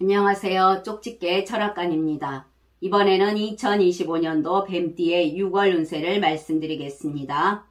안녕하세요. 쪽집게 철학관입니다. 이번에는 2025년도 뱀띠의 6월 운세를 말씀드리겠습니다.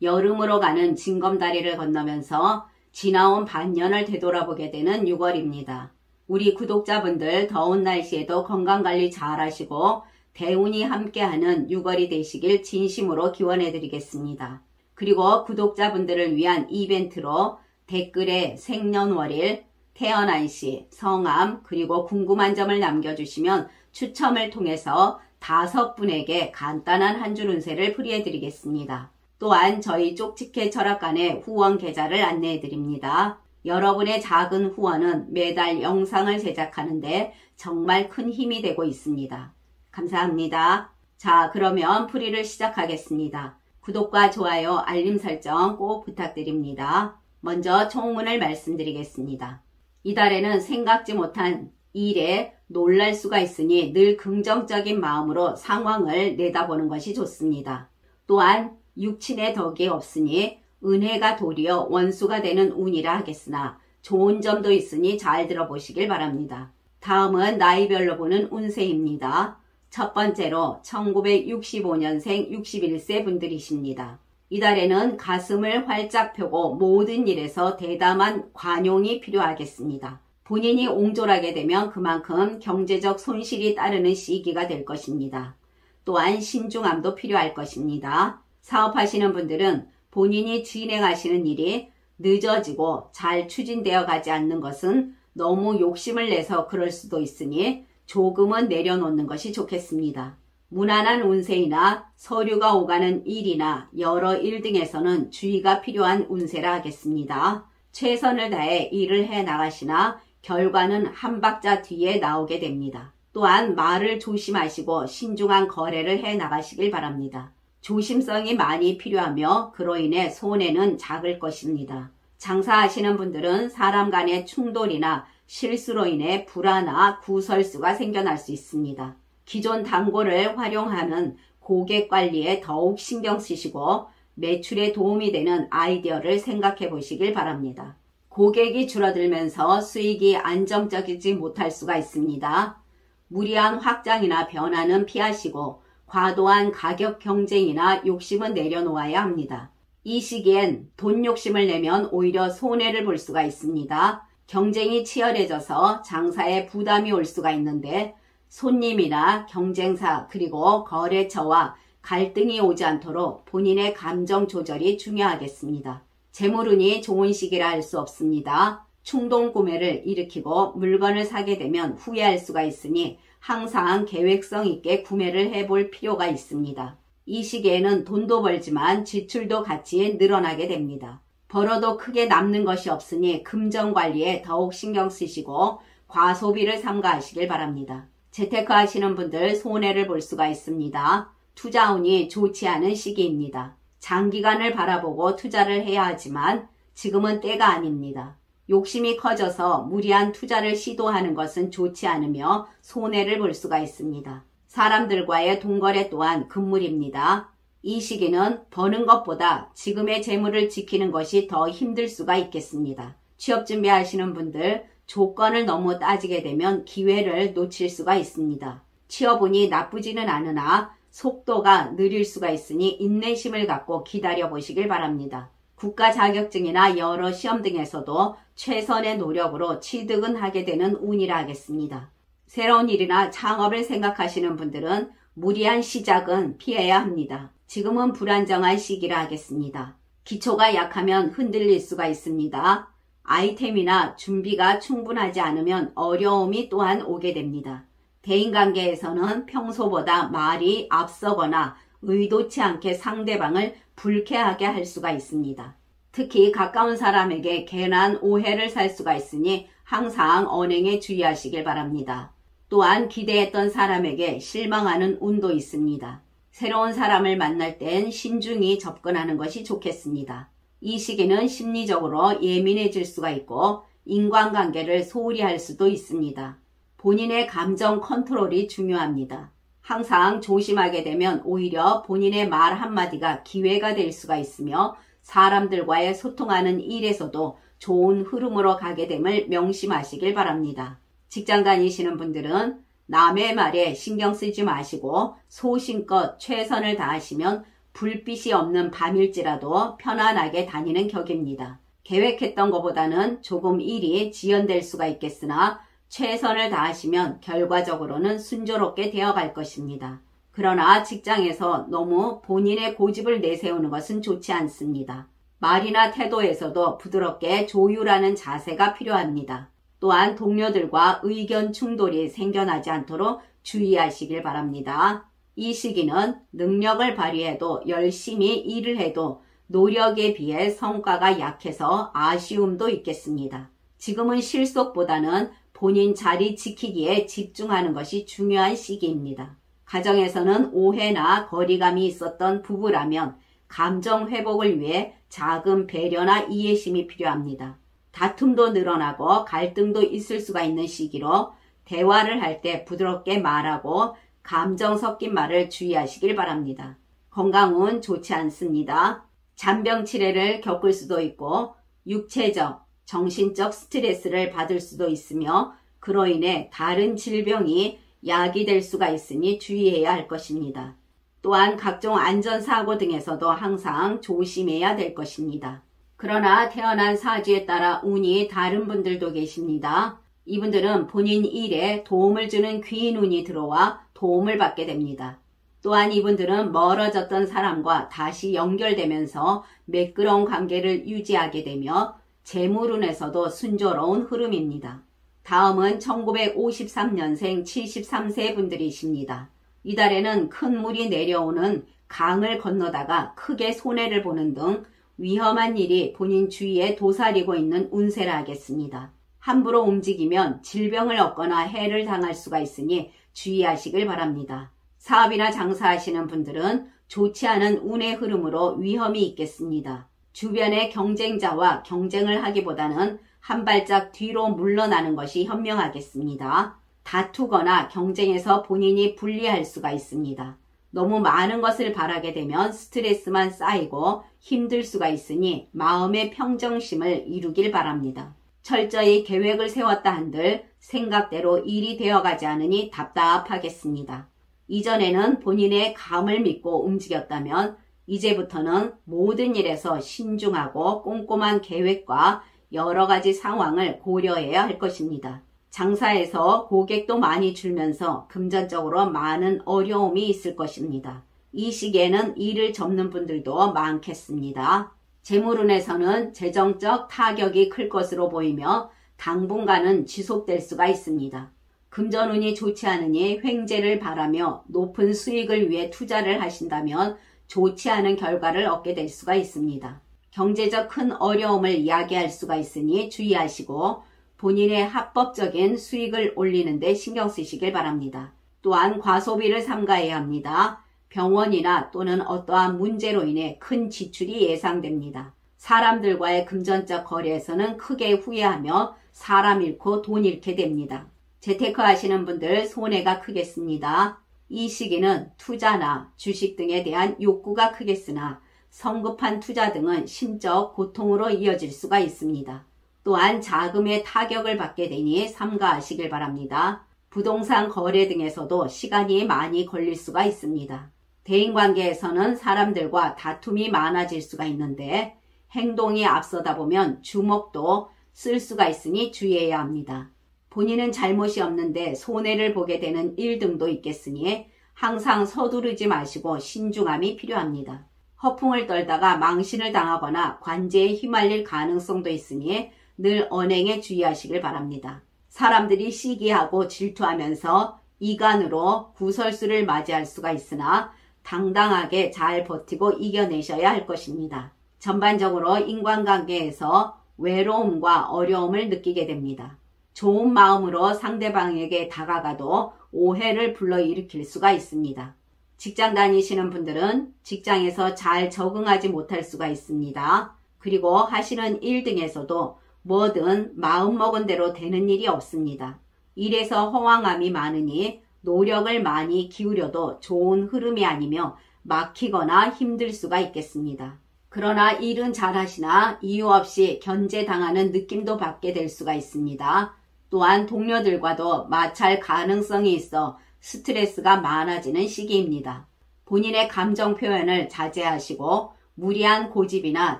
여름으로 가는 징검다리를 건너면서 지나온 반년을 되돌아보게 되는 6월입니다. 우리 구독자분들 더운 날씨에도 건강관리 잘 하시고 대운이 함께하는 6월이 되시길 진심으로 기원해드리겠습니다. 그리고 구독자분들을 위한 이벤트로 댓글에 생년월일, 태어난 시, 성함, 그리고 궁금한 점을 남겨주시면 추첨을 통해서 5분에게 간단한 한 줄 운세를 풀이해드리겠습니다. 또한 저희 쪽집게 철학관의 후원 계좌를 안내해드립니다. 여러분의 작은 후원은 매달 영상을 제작하는데 정말 큰 힘이 되고 있습니다. 감사합니다. 자, 그러면 풀이를 시작하겠습니다. 구독과 좋아요, 알림 설정 꼭 부탁드립니다. 먼저 총문을 말씀드리겠습니다. 이달에는 생각지 못한 일에 놀랄 수가 있으니 늘 긍정적인 마음으로 상황을 내다보는 것이 좋습니다. 또한 육친의 덕이 없으니 은혜가 도리어 원수가 되는 운이라 하겠으나 좋은 점도 있으니 잘 들어보시길 바랍니다. 다음은 나이별로 보는 운세입니다. 첫 번째로 1965년생 61세 분들이십니다. 이달에는 가슴을 활짝 펴고 모든 일에서 대담한 관용이 필요하겠습니다. 본인이 옹졸하게 되면 그만큼 경제적 손실이 따르는 시기가 될 것입니다. 또한 신중함도 필요할 것입니다. 사업하시는 분들은 본인이 진행하시는 일이 늦어지고 잘 추진되어 가지 않는 것은 너무 욕심을 내서 그럴 수도 있으니 조금은 내려놓는 것이 좋겠습니다. 무난한 운세이나 서류가 오가는 일이나 여러 일 등에서는 주의가 필요한 운세라 하겠습니다. 최선을 다해 일을 해 나가시나 결과는 한 박자 뒤에 나오게 됩니다. 또한 말을 조심하시고 신중한 거래를 해 나가시길 바랍니다. 조심성이 많이 필요하며 그로 인해 손해는 작을 것입니다. 장사하시는 분들은 사람 간의 충돌이나 실수로 인해 불화나 구설수가 생겨날 수 있습니다. 기존 단골을 활용하는 고객 관리에 더욱 신경 쓰시고 매출에 도움이 되는 아이디어를 생각해 보시길 바랍니다. 고객이 줄어들면서 수익이 안정적이지 못할 수가 있습니다. 무리한 확장이나 변화는 피하시고 과도한 가격 경쟁이나 욕심은 내려놓아야 합니다. 이 시기엔 돈 욕심을 내면 오히려 손해를 볼 수가 있습니다. 경쟁이 치열해져서 장사에 부담이 올 수가 있는데 손님이나 경쟁사 그리고 거래처와 갈등이 오지 않도록 본인의 감정 조절이 중요하겠습니다. 재물운이 좋은 시기라 할 수 없습니다. 충동 구매를 일으키고 물건을 사게 되면 후회할 수가 있으니 항상 계획성 있게 구매를 해볼 필요가 있습니다. 이 시기에는 돈도 벌지만 지출도 같이 늘어나게 됩니다. 벌어도 크게 남는 것이 없으니 금전 관리에 더욱 신경 쓰시고 과소비를 삼가하시길 바랍니다. 재테크 하시는 분들 손해를 볼 수가 있습니다. 투자운이 좋지 않은 시기입니다. 장기간을 바라보고 투자를 해야 하지만 지금은 때가 아닙니다. 욕심이 커져서 무리한 투자를 시도하는 것은 좋지 않으며 손해를 볼 수가 있습니다. 사람들과의 동거래 또한 금물입니다. 이 시기는 버는 것보다 지금의 재물을 지키는 것이 더 힘들 수가 있겠습니다. 취업 준비하시는 분들 조건을 너무 따지게 되면 기회를 놓칠 수가 있습니다. 취업운이 나쁘지는 않으나 속도가 느릴 수가 있으니 인내심을 갖고 기다려 보시길 바랍니다. 국가 자격증이나 여러 시험 등에서도 최선의 노력으로 취득은 하게 되는 운이라 하겠습니다. 새로운 일이나 창업을 생각하시는 분들은 무리한 시작은 피해야 합니다. 지금은 불안정한 시기라 하겠습니다. 기초가 약하면 흔들릴 수가 있습니다. 아이템이나 준비가 충분하지 않으면 어려움이 또한 오게 됩니다. 대인관계에서는 평소보다 말이 앞서거나 의도치 않게 상대방을 불쾌하게 할 수가 있습니다. 특히 가까운 사람에게 괜한 오해를 살 수가 있으니 항상 언행에 주의하시길 바랍니다. 또한 기대했던 사람에게 실망하는 운도 있습니다. 새로운 사람을 만날 땐 신중히 접근하는 것이 좋겠습니다. 이 시기는 심리적으로 예민해질 수가 있고 인간관계를 소홀히 할 수도 있습니다. 본인의 감정 컨트롤이 중요합니다. 항상 조심하게 되면 오히려 본인의 말 한마디가 기회가 될 수가 있으며 사람들과의 소통하는 일에서도 좋은 흐름으로 가게 됨을 명심하시길 바랍니다. 직장 다니시는 분들은 남의 말에 신경 쓰지 마시고 소신껏 최선을 다하시면 불빛이 없는 밤일지라도 편안하게 다니는 격입니다. 계획했던 것보다는 조금 일이 지연될 수가 있겠으나 최선을 다하시면 결과적으로는 순조롭게 되어갈 것입니다. 그러나 직장에서 너무 본인의 고집을 내세우는 것은 좋지 않습니다. 말이나 태도에서도 부드럽게 조율하는 자세가 필요합니다. 또한 동료들과 의견 충돌이 생겨나지 않도록 주의하시길 바랍니다. 이 시기는 능력을 발휘해도 열심히 일을 해도 노력에 비해 성과가 약해서 아쉬움도 있겠습니다. 지금은 실속보다는 본인 자리 지키기에 집중하는 것이 중요한 시기입니다. 가정에서는 오해나 거리감이 있었던 부부라면 감정 회복을 위해 작은 배려나 이해심이 필요합니다. 다툼도 늘어나고 갈등도 있을 수가 있는 시기로 대화를 할 때 부드럽게 말하고 감정 섞인 말을 주의하시길 바랍니다. 건강은 좋지 않습니다. 잔병 치레를 겪을 수도 있고 육체적, 정신적 스트레스를 받을 수도 있으며 그로 인해 다른 질병이 야기될 수가 있으니 주의해야 할 것입니다. 또한 각종 안전사고 등에서도 항상 조심해야 될 것입니다. 그러나 태어난 사주에 따라 운이 다른 분들도 계십니다. 이분들은 본인 일에 도움을 주는 귀인 운이 들어와 도움을 받게 됩니다. 또한 이분들은 멀어졌던 사람과 다시 연결되면서 매끄러운 관계를 유지하게 되며 재물운에서도 순조로운 흐름입니다. 다음은 1953년생 73세 분들이십니다. 이달에는 큰 물이 내려오는 강을 건너다가 크게 손해를 보는 등 위험한 일이 본인 주위에 도사리고 있는 운세라 하겠습니다. 함부로 움직이면 질병을 얻거나 해를 당할 수가 있으니 주의하시길 바랍니다. 사업이나 장사하시는 분들은 좋지 않은 운의 흐름으로 위험이 있겠습니다. 주변의 경쟁자와 경쟁을 하기보다는 한 발짝 뒤로 물러나는 것이 현명하겠습니다. 다투거나 경쟁에서 본인이 불리할 수가 있습니다. 너무 많은 것을 바라게 되면 스트레스만 쌓이고 힘들 수가 있으니 마음의 평정심을 이루길 바랍니다. 철저히 계획을 세웠다 한들 생각대로 일이 되어가지 않으니 답답하겠습니다. 이전에는 본인의 감을 믿고 움직였다면 이제부터는 모든 일에서 신중하고 꼼꼼한 계획과 여러 가지 상황을 고려해야 할 것입니다. 장사에서 고객도 많이 줄면서 금전적으로 많은 어려움이 있을 것입니다. 이 시기에는 일을 접는 분들도 많겠습니다. 재물운에서는 재정적 타격이 클 것으로 보이며 당분간은 지속될 수가 있습니다. 금전운이 좋지 않으니 횡재를 바라며 높은 수익을 위해 투자를 하신다면 좋지 않은 결과를 얻게 될 수가 있습니다. 경제적 큰 어려움을 이야기할 수가 있으니 주의하시고 본인의 합법적인 수익을 올리는 데 신경 쓰시길 바랍니다. 또한 과소비를 삼가해야 합니다. 병원이나 또는 어떠한 문제로 인해 큰 지출이 예상됩니다. 사람들과의 금전적 거래에서는 크게 후회하며 사람 잃고 돈 잃게 됩니다. 재테크 하시는 분들 손해가 크겠습니다. 이 시기는 투자나 주식 등에 대한 욕구가 크겠으나 성급한 투자 등은 심적 고통으로 이어질 수가 있습니다. 또한 자금의 타격을 받게 되니 삼가하시길 바랍니다. 부동산 거래 등에서도 시간이 많이 걸릴 수가 있습니다. 대인관계에서는 사람들과 다툼이 많아질 수가 있는데 행동이 앞서다 보면 주먹도 쓸 수가 있으니 주의해야 합니다. 본인은 잘못이 없는데 손해를 보게 되는 일 등도 있겠으니 항상 서두르지 마시고 신중함이 필요합니다. 허풍을 떨다가 망신을 당하거나 관제에 휘말릴 가능성도 있으니 늘 언행에 주의하시길 바랍니다. 사람들이 시기하고 질투하면서 이간으로 구설수를 맞이할 수가 있으나 당당하게 잘 버티고 이겨내셔야 할 것입니다. 전반적으로 인간관계에서 외로움과 어려움을 느끼게 됩니다. 좋은 마음으로 상대방에게 다가가도 오해를 불러일으킬 수가 있습니다. 직장 다니시는 분들은 직장에서 잘 적응하지 못할 수가 있습니다. 그리고 하시는 일 등에서도 뭐든 마음먹은 대로 되는 일이 없습니다. 일에서 허황함이 많으니 노력을 많이 기울여도 좋은 흐름이 아니며 막히거나 힘들 수가 있겠습니다. 그러나 일은 잘하시나 이유 없이 견제당하는 느낌도 받게 될 수가 있습니다. 또한 동료들과도 마찰 가능성이 있어 스트레스가 많아지는 시기입니다. 본인의 감정 표현을 자제하시고 무리한 고집이나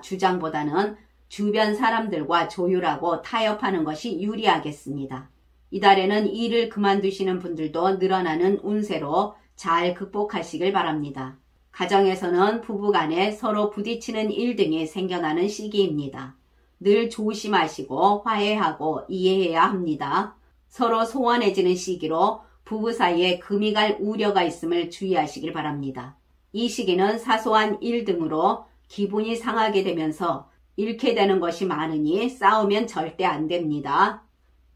주장보다는 주변 사람들과 조율하고 타협하는 것이 유리하겠습니다. 이달에는 일을 그만두시는 분들도 늘어나는 운세로 잘 극복하시길 바랍니다. 가정에서는 부부간에 서로 부딪히는 일 등이 생겨나는 시기입니다. 늘 조심하시고 화해하고 이해해야 합니다. 서로 소원해지는 시기로 부부 사이에 금이 갈 우려가 있음을 주의하시길 바랍니다. 이 시기는 사소한 일 등으로 기분이 상하게 되면서 잃게 되는 것이 많으니 싸우면 절대 안 됩니다.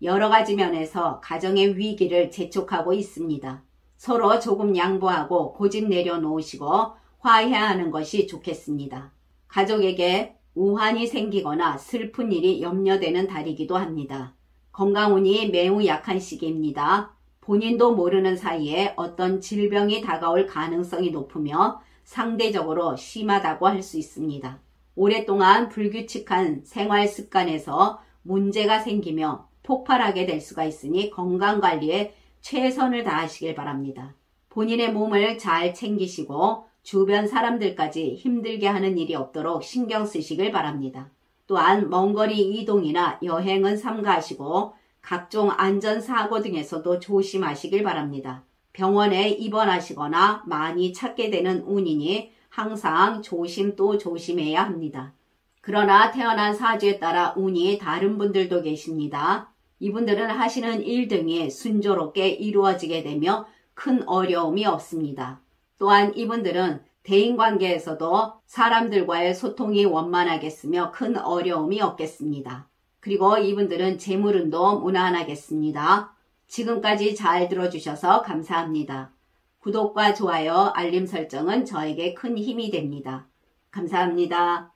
여러 가지 면에서 가정의 위기를 재촉하고 있습니다. 서로 조금 양보하고 고집 내려놓으시고 화해하는 것이 좋겠습니다. 가족에게 우환이 생기거나 슬픈 일이 염려되는 달이기도 합니다. 건강운이 매우 약한 시기입니다. 본인도 모르는 사이에 어떤 질병이 다가올 가능성이 높으며 상대적으로 심하다고 할 수 있습니다. 오랫동안 불규칙한 생활 습관에서 문제가 생기며 폭발하게 될 수가 있으니 건강관리에 최선을 다하시길 바랍니다. 본인의 몸을 잘 챙기시고 주변 사람들까지 힘들게 하는 일이 없도록 신경 쓰시길 바랍니다. 또한 먼거리 이동이나 여행은 삼가하시고 각종 안전사고 등에서도 조심하시길 바랍니다. 병원에 입원하시거나 많이 찾게 되는 운이니 항상 조심 또 조심해야 합니다. 그러나 태어난 사주에 따라 운이 다른 분들도 계십니다. 이분들은 하시는 일 등이 순조롭게 이루어지게 되며 큰 어려움이 없습니다. 또한 이분들은 대인관계에서도 사람들과의 소통이 원만하겠으며 큰 어려움이 없겠습니다. 그리고 이분들은 재물운도 무난하겠습니다. 지금까지 잘 들어주셔서 감사합니다. 구독과 좋아요, 알림 설정은 저에게 큰 힘이 됩니다. 감사합니다.